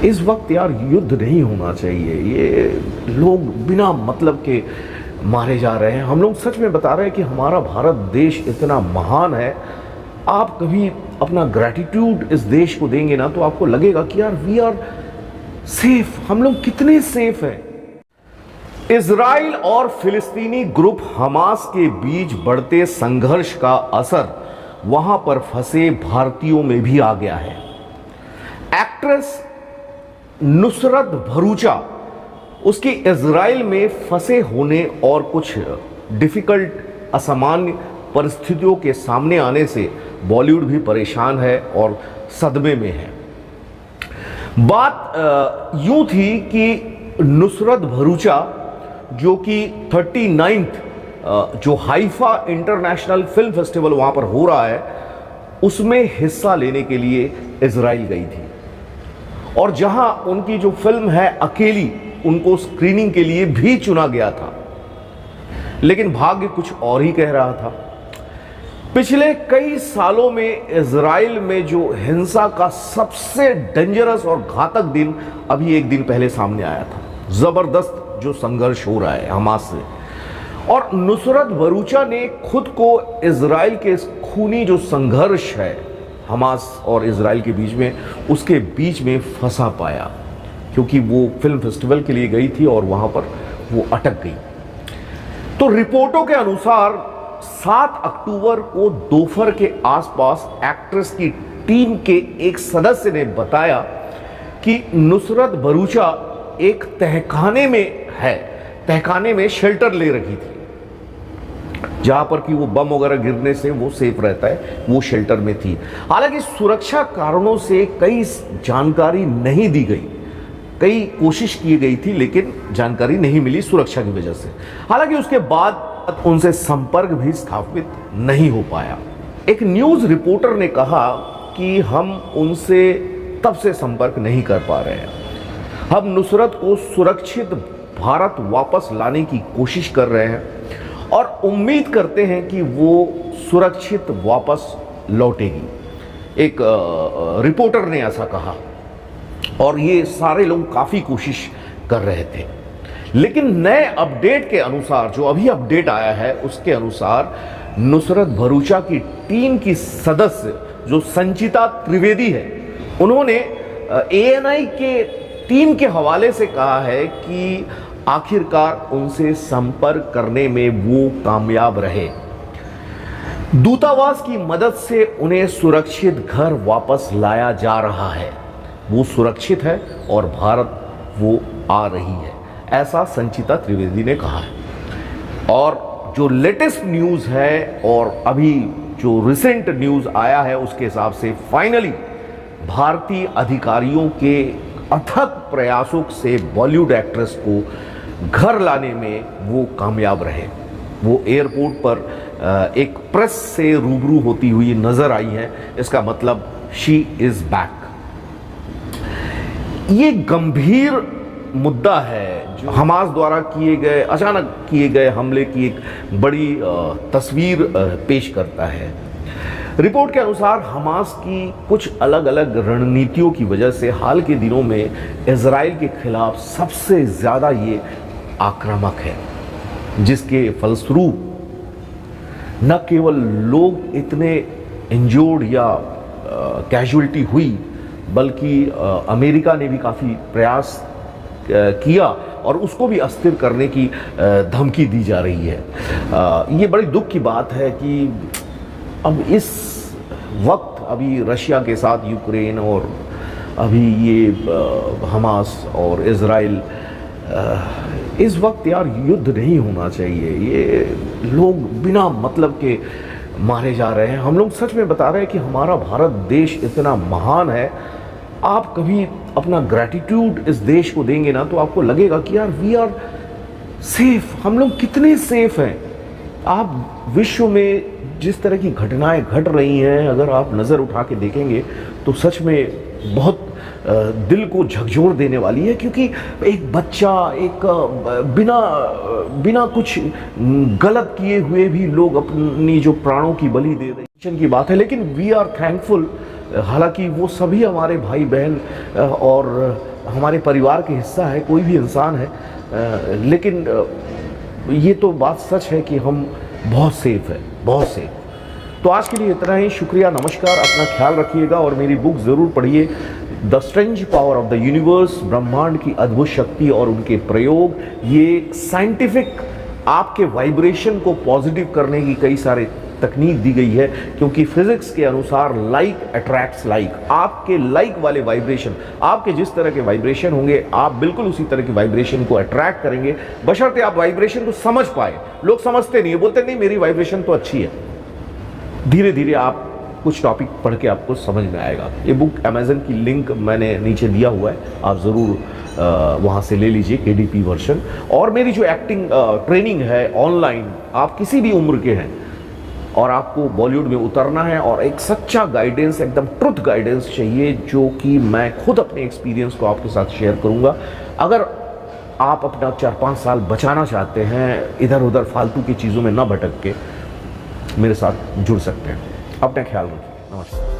इस वक्त यार युद्ध नहीं होना चाहिए। ये लोग बिना मतलब के मारे जा रहे हैं। हम लोग सच में बता रहे हैं कि हमारा भारत देश इतना महान है। आप कभी अपना ग्रैटिट्यूड इस देश को देंगे ना तो आपको लगेगा कि यार वी आर सेफ। हम लोग कितने सेफ हैं। इजराइल और फिलिस्तीनी ग्रुप हमास के बीच बढ़ते संघर्ष का असर वहां पर फंसे भारतीयों में भी आ गया है। एक्ट्रेस नुसरत भरूचा, उसकी इजराइल में फंसे होने और कुछ डिफिकल्ट असामान्य परिस्थितियों के सामने आने से बॉलीवुड भी परेशान है और सदमे में है। बात यूं थी कि नुसरत भरूचा जो कि 39th जो हाइफा इंटरनेशनल फिल्म फेस्टिवल वहां पर हो रहा है उसमें हिस्सा लेने के लिए इजराइल गई थी और जहां उनकी जो फिल्म है अकेली, उनको स्क्रीनिंग के लिए भी चुना गया था, लेकिन भाग्य कुछ और ही कह रहा था। पिछले कई सालों में इजराइल में जो हिंसा का सबसे डेंजरस और घातक दिन अभी एक दिन पहले सामने आया था। जबरदस्त जो संघर्ष हो रहा है हमास से, और नुसरत भरूचा ने खुद को इजराइल के खूनी जो संघर्ष है हमास और इजराइल के बीच में, उसके बीच में फंसा पाया, क्योंकि वो फिल्म फेस्टिवल के लिए गई थी और वहां पर वो अटक गई। तो रिपोर्टों के अनुसार 7 अक्टूबर को दोपहर के आसपास एक्ट्रेस की टीम के एक सदस्य ने बताया कि नुसरत भरूचा एक तहखाने में शेल्टर ले रखी थी, जहां पर कि वो बम वगैरह गिरने से वो सेफ रहता है, वो शेल्टर में थी। हालांकि सुरक्षा कारणों से कई जानकारी नहीं दी गई, कई कोशिश की गई थी लेकिन जानकारी नहीं मिली सुरक्षा की वजह से। हालांकि उसके बाद उनसे संपर्क भी स्थापित नहीं हो पाया। एक न्यूज रिपोर्टर ने कहा कि हम उनसे तब से संपर्क नहीं कर पा रहे हैं। हम नुसरत को सुरक्षित भारत वापस लाने की कोशिश कर रहे हैं और उम्मीद करते हैं कि वो सुरक्षित वापस लौटेगी। एक रिपोर्टर ने ऐसा कहा और ये सारे लोग काफ़ी कोशिश कर रहे थे। लेकिन नए अपडेट के अनुसार, जो अभी अपडेट आया है उसके अनुसार, नुसरत भरूचा की टीम की सदस्य जो संचिता त्रिवेदी है, उन्होंने ANI के टीम के हवाले से कहा है कि आखिरकार उनसे संपर्क करने में वो कामयाब रहे। दूतावास की मदद से उन्हें सुरक्षित घर वापस लाया जा रहा है। वो सुरक्षित है और भारत वो आ रही है, ऐसा संचिता त्रिवेदी ने कहा है। और जो लेटेस्ट न्यूज़ है और अभी जो रिसेंट न्यूज़ आया है उसके हिसाब से फाइनली भारतीय अधिकारियों के अथक प्रयासों से बॉलीवुड एक्ट्रेस को घर लाने में वो कामयाब रहे। वो एयरपोर्ट पर एक प्रेस से रूबरू होती हुई नजर आई है। इसका मतलब शी इज बैक। ये गंभीर मुद्दा है जो हमास द्वारा अचानक किए गए हमले की एक बड़ी तस्वीर पेश करता है। रिपोर्ट के अनुसार हमास की कुछ अलग अलग रणनीतियों की वजह से हाल के दिनों में इजराइल के खिलाफ सबसे ज़्यादा ये आक्रामक है, जिसके फलस्वरूप न केवल लोग इतने इंजोर्ड या कैजुअल्टी हुई, बल्कि अमेरिका ने भी काफ़ी प्रयास किया और उसको भी अस्थिर करने की धमकी दी जा रही है। ये बड़ी दुख की बात है कि अब इस वक्त अभी रशिया के साथ यूक्रेन और अभी ये हमास और इजराइल, इस वक्त यार युद्ध नहीं होना चाहिए। ये लोग बिना मतलब के मारे जा रहे हैं। हम लोग सच में बता रहे हैं कि हमारा भारत देश इतना महान है। आप कभी अपना ग्रैटिट्यूड इस देश को देंगे ना तो आपको लगेगा कि यार वी आर सेफ। हम लोग कितने सेफ हैं। आप विश्व में जिस तरह की घटनाएं घट रही हैं, अगर आप नज़र उठा के देखेंगे तो सच में बहुत दिल को झकझोर देने वाली है। क्योंकि एक बच्चा, एक बिना कुछ गलत किए हुए भी लोग अपनी जो प्राणों की बलि दे रहे हैं की बात है। लेकिन वी आर थैंकफुल हालांकि वो सभी हमारे भाई बहन और हमारे परिवार के हिस्सा है, कोई भी इंसान है, लेकिन ये तो बात सच है कि हम बहुत सेफ है, बहुत सेफ। तो आज के लिए इतना ही, शुक्रिया, नमस्कार, अपना ख्याल रखिएगा और मेरी बुक ज़रूर पढ़िए, the strange power of the universe, ब्रह्मांड की अद्भुत शक्ति और उनके प्रयोग। ये साइंटिफिक आपके वाइब्रेशन को पॉजिटिव करने की कई सारे तकनीक दी गई है, क्योंकि फिजिक्स के अनुसार लाइक अट्रैक्ट्स लाइक। आपके लाइक वाले वाइब्रेशन, आपके जिस तरह के वाइब्रेशन होंगे, आप बिल्कुल उसी तरह के वाइब्रेशन को अट्रैक्ट करेंगे, बशर्ते आप वाइब्रेशन को समझ पाए। लोग समझते नहीं है, बोलते नहीं मेरी वाइब्रेशन तो अच्छी है। धीरे धीरे आप कुछ टॉपिक पढ़ के आपको समझ में आएगा। ये बुक अमेजन की लिंक मैंने नीचे दिया हुआ है, आप ज़रूर वहाँ से ले लीजिए, KDP वर्जन। और मेरी जो एक्टिंग ट्रेनिंग है ऑनलाइन, आप किसी भी उम्र के हैं और आपको बॉलीवुड में उतरना है और एक सच्चा गाइडेंस, एकदम ट्रुथ गाइडेंस चाहिए, जो कि मैं खुद अपने एक्सपीरियंस को आपके साथ शेयर करूँगा। अगर आप अपना 4-5 साल बचाना चाहते हैं, इधर उधर फालतू की चीज़ों में ना भटक के, मेरे साथ जुड़ सकते हैं। अपना ख्याल रखिए, नमस्कार।